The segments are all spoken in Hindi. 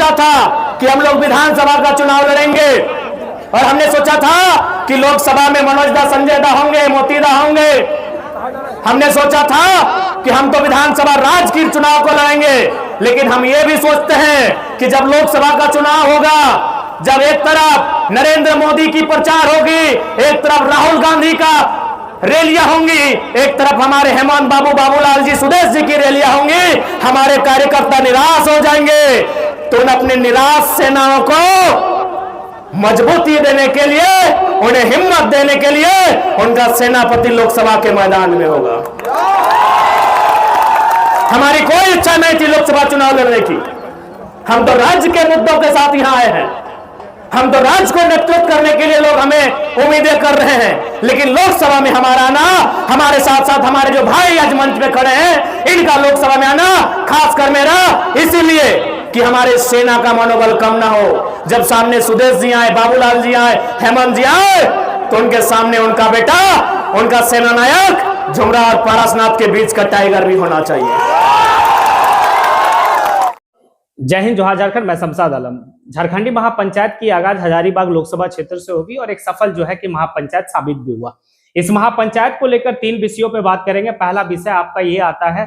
सोचा था कि हम लोग विधानसभा का चुनाव लड़ेंगे और हमने सोचा था कि लोकसभा में मनोज दा, संजय दा होंगे, मोती दा होंगे। हमने सोचा था कि हम तो विधानसभा राजगीर चुनाव को लड़ेंगे, लेकिन हम ये भी सोचते हैं कि जब लोकसभा का चुनाव होगा, जब एक तरफ नरेंद्र मोदी की प्रचार होगी, एक तरफ राहुल गांधी का रैलियां होंगी, एक तरफ हमारे हेमंत बाबू, बाबूलाल जी, सुदेश जी की रैलियां होंगी, हमारे कार्यकर्ता निराश हो जाएंगे। तो उन अपने निराश सेनाओं को मजबूती देने के लिए, उन्हें हिम्मत देने के लिए उनका सेनापति लोकसभा के मैदान में होगा। हमारी कोई इच्छा नहीं थी लोकसभा चुनाव लड़ने की। हम तो राज्य के मुद्दों के साथ यहां आए हैं, हम तो राज्य को नेतृत्व करने के लिए लोग हमें उम्मीदें कर रहे हैं, लेकिन लोकसभा में हमारा आना, हमारे साथ साथ हमारे जो भाई आज मंच पे खड़े हैं, इनका लोकसभा में आना खासकर मेरा इसीलिए कि हमारे सेना का मनोबल कम ना हो। जब सामने सुदेश जी आए, बाबूलाल जी आए, हेमंत जी आए, तो उनके सामने उनका बेटा, उनका सेना नायक झुमरा और पारसनाथ के बीच का टाइगर भी होना चाहिए। जय हिंद, जोहार झारखंड। मैं शमशाद आलम। झारखंडी महापंचायत की आगाज हजारीबाग लोकसभा क्षेत्र से होगी और एक सफल जो है कि महापंचायत साबित भी हुआ। इस महापंचायत को लेकर 3 विषयों पे बात करेंगे। पहला विषय आपका ये आता है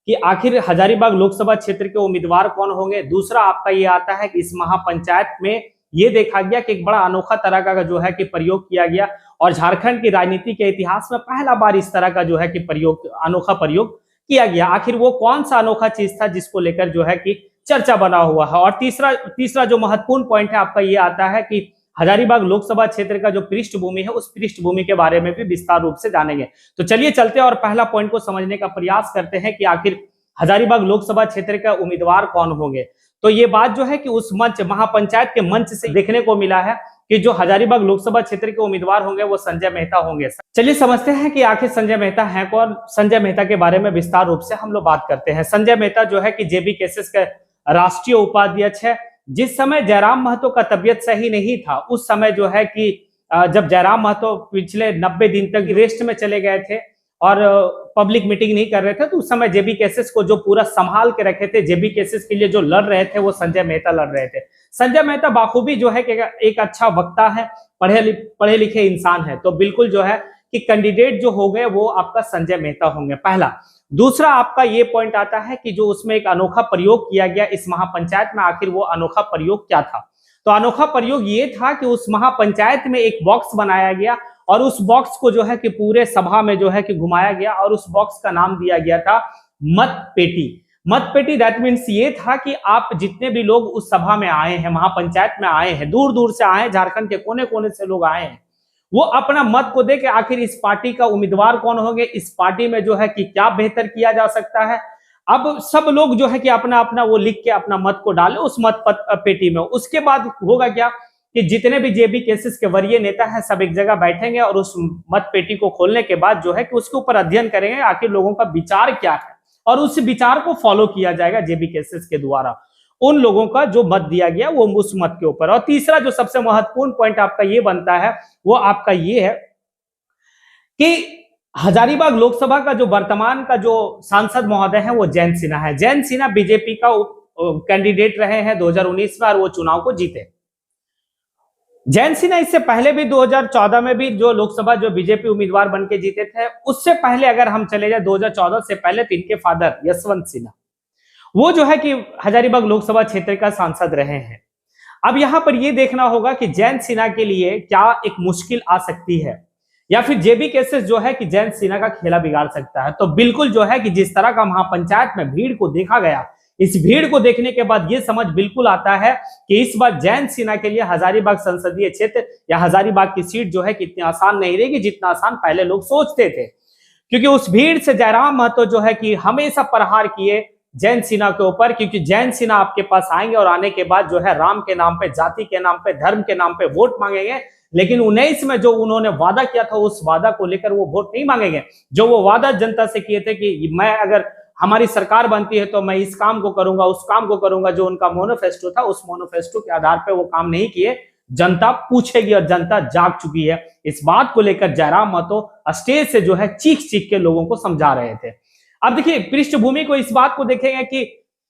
कि आखिर हजारीबाग लोकसभा क्षेत्र के उम्मीदवार कौन होंगे। दूसरा आपका ये आता है कि इस महापंचायत में ये देखा गया कि एक बड़ा अनोखा तरह का जो है कि प्रयोग किया गया और झारखंड की राजनीति के इतिहास में पहला बार इस तरह का जो है कि अनोखा प्रयोग किया गया। आखिर वो कौन सा अनोखा चीज था जिसको लेकर जो है कि चर्चा बना हुआ है। और तीसरा जो महत्वपूर्ण पॉइंट है आपका ये आता है कि हजारीबाग लोकसभा क्षेत्र का जो पृष्ठभूमि है, उस पृष्ठभूमि के बारे में भी विस्तार रूप से जानेंगे। तो चलिए चलते हैं और पहला पॉइंट को समझने का प्रयास करते हैं कि आखिर हजारीबाग लोकसभा क्षेत्र का उम्मीदवार कौन होंगे। तो ये बात जो है कि उस मंच, महापंचायत के मंच से देखने को मिला है कि जो हजारीबाग लोकसभा क्षेत्र के उम्मीदवार होंगे वो संजय मेहता होंगे। चलिए समझते हैं कि आखिर संजय मेहता हैं कौन। संजय मेहता के बारे में विस्तार रूप से हम लोग बात करते हैं। संजय मेहता जो है कि जेबी केसेस के राष्ट्रीय उपाध्यक्ष है। जिस समय जयराम महतो का तबियत सही नहीं था, उस समय जो है कि जब जयराम महतो पिछले 90 दिन तक रेस्ट में चले गए थे और पब्लिक मीटिंग नहीं कर रहे थे, तो उस समय जेबी केसेस को जो पूरा संभाल के रखे थे, जेबी केसेस के लिए जो लड़ रहे थे वो संजय मेहता लड़ रहे थे। संजय मेहता बाखूबी जो है कि एक अच्छा वक्ता है, पढ़े लिखे इंसान है, तो बिल्कुल जो है कि कैंडिडेट जो हो गए वो आपका संजय मेहता होंगे, पहला। दूसरा आपका ये पॉइंट आता है कि जो उसमें एक अनोखा प्रयोग किया गया इस महापंचायत में, आखिर वो अनोखा प्रयोग क्या था। तो अनोखा प्रयोग ये था कि उस महापंचायत में एक बॉक्स बनाया गया और उस बॉक्स को जो है कि पूरे सभा में जो है कि घुमाया गया और उस बॉक्स का नाम दिया गया था मत पेटी। मत पेटी दैट मीन्स ये था कि आप जितने भी लोग उस सभा में आए हैं, महापंचायत में आए हैं, दूर दूर से आए हैं, झारखंड के कोने कोने से लोग आए हैं, वो अपना मत को दे के आखिर इस पार्टी का उम्मीदवार कौन होंगे, इस पार्टी में जो है कि क्या बेहतर किया जा सकता है। अब सब लोग जो है कि अपना अपना वो लिख के अपना मत को डाले उस मत पेटी में। उसके बाद होगा क्या कि जितने भी जेबी केसेस के वरीय नेता हैं सब एक जगह बैठेंगे और उस मत पेटी को खोलने के बाद जो है कि उसके ऊपर अध्ययन करेंगे आखिर लोगों का विचार क्या है और उस विचार को फॉलो किया जाएगा जेबी केसेस के द्वारा। उन लोगों का जो मत दिया गया वो उस मत के ऊपर। और तीसरा जो सबसे महत्वपूर्ण पॉइंट आपका ये बनता है वो आपका ये है कि हजारीबाग लोकसभा का जो वर्तमान का जो सांसद महोदय है वो जयंत सिन्हा है। जयंत सिन्हा बीजेपी का कैंडिडेट रहे हैं 2019 में और वो चुनाव को जीते। जयंत सिन्हा इससे पहले भी 2014 में भी जो लोकसभा जो बीजेपी उम्मीदवार बन के जीते थे, उससे पहले अगर हम चले जाए 2014 से पहले तो इनके फादर यशवंत सिन्हा वो जो है कि हजारीबाग लोकसभा क्षेत्र का सांसद रहे हैं। अब यहां पर यह देखना होगा कि जयंत सिन्हा के लिए क्या एक मुश्किल आ सकती है या फिर जेबी केसेस जो है कि जयंत सिन्हा का खेला बिगाड़ सकता है। तो बिल्कुल जो है कि जिस तरह का महापंचायत में भीड़ को देखा गया, इस भीड़ को देखने के बाद यह समझ बिल्कुल आता है कि इस बार जयंत सिन्हा के लिए हजारीबाग संसदीय क्षेत्र या हजारीबाग की सीट जो है कि इतनी आसान नहीं रहेगी जितना आसान पहले लोग सोचते थे, क्योंकि उस भीड़ से जयराम महतो जो है कि हमेशा प्रहार किए जयंत सिन्हा के ऊपर, क्योंकि जयंत सिन्हा आपके पास आएंगे और आने के बाद जो है राम के नाम पे, जाति के नाम पे, धर्म के नाम पे वोट मांगेंगे, लेकिन 19 में जो उन्होंने वादा किया था उस वादा को लेकर वो वोट नहीं मांगेंगे। जो वो वादा जनता से किए थे कि मैं अगर हमारी सरकार बनती है तो मैं इस काम को करूंगा, उस काम को करूंगा, जो उनका मैनिफेस्टो था, उस मैनिफेस्टो के आधार पर वो काम नहीं किए। जनता पूछेगी और जनता जाग चुकी है। इस बात को लेकर जयराम महतो स्टेज से जो है चीख चीख के लोगों को समझा रहे थे। अब देखिए पृष्ठभूमि को, इस बात को देखेंगे कि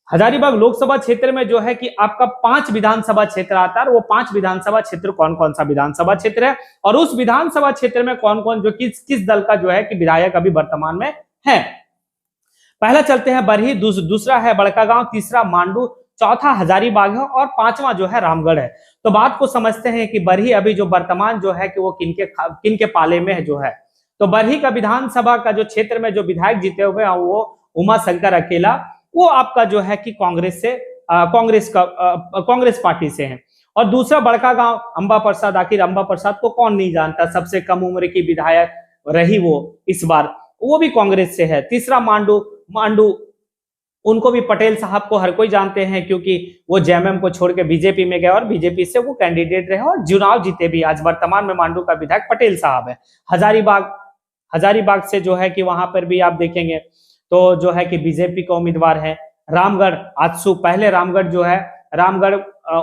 हजारीबाग लोकसभा क्षेत्र में जो है कि आपका 5 विधानसभा क्षेत्र आता है। वो 5 विधानसभा क्षेत्र कौन कौन सा विधानसभा क्षेत्र है और उस विधानसभा क्षेत्र में कौन कौन जो किस दल का जो है कि विधायक अभी वर्तमान में है। पहला चलते हैं बरही, दूसरा है बड़कागांव, तीसरा मांडू, चौथा हजारीबाग है और पांचवा जो है रामगढ़ है। तो बात को समझते हैं कि बरही अभी जो वर्तमान जो है कि वो किनके पाले में है जो है। तो बरही का विधानसभा का जो क्षेत्र में जो विधायक जीते हुए हैं वो उमा शंकर अकेला, वो आपका जो है कि कांग्रेस पार्टी से है। और दूसरा बड़कागांव अंबा प्रसाद, आखिर अंबा प्रसाद को कौन नहीं जानता, सबसे कम उम्र की विधायक रही वो इस बार, वो भी कांग्रेस से है। तीसरा मांडू उनको भी पटेल साहब को हर कोई जानते हैं क्योंकि वो जेएमएम को छोड़ के बीजेपी में गए और बीजेपी से वो कैंडिडेट रहे और चुनाव जीते भी। आज वर्तमान में मांडू का विधायक पटेल साहब है। हजारीबाग से जो है कि वहां पर भी आप देखेंगे तो जो है कि बीजेपी का उम्मीदवार है। रामगढ़ आजसू, पहले रामगढ़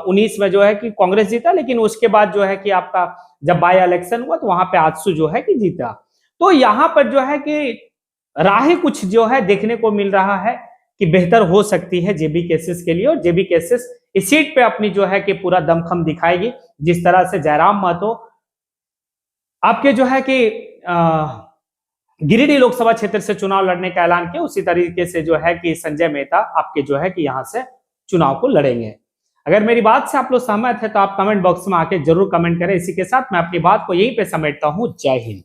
19 में जो है कि कांग्रेस जीता, लेकिन उसके बाद जो है कि आपका जब बाय इलेक्शन हुआ तो वहां पे आजसू जो है कि जीता। तो यहाँ पर जो है कि राहें कुछ जो है देखने को मिल रहा है कि बेहतर हो सकती है जेबी केसेस के लिए, और जेबी केसेस इस सीट पे अपनी जो है कि पूरा दमखम दिखाएगी। जिस तरह से जयराम महतो आपके जो है कि गिरिडीह लोकसभा क्षेत्र से चुनाव लड़ने का ऐलान किया, उसी तरीके से जो है कि संजय मेहता आपके जो है कि यहां से चुनाव को लड़ेंगे। अगर मेरी बात से आप लोग सहमत है तो आप कमेंट बॉक्स में आके जरूर कमेंट करें। इसी के साथ मैं अपनी बात को यहीं पे समेटता हूं। जय हिंद।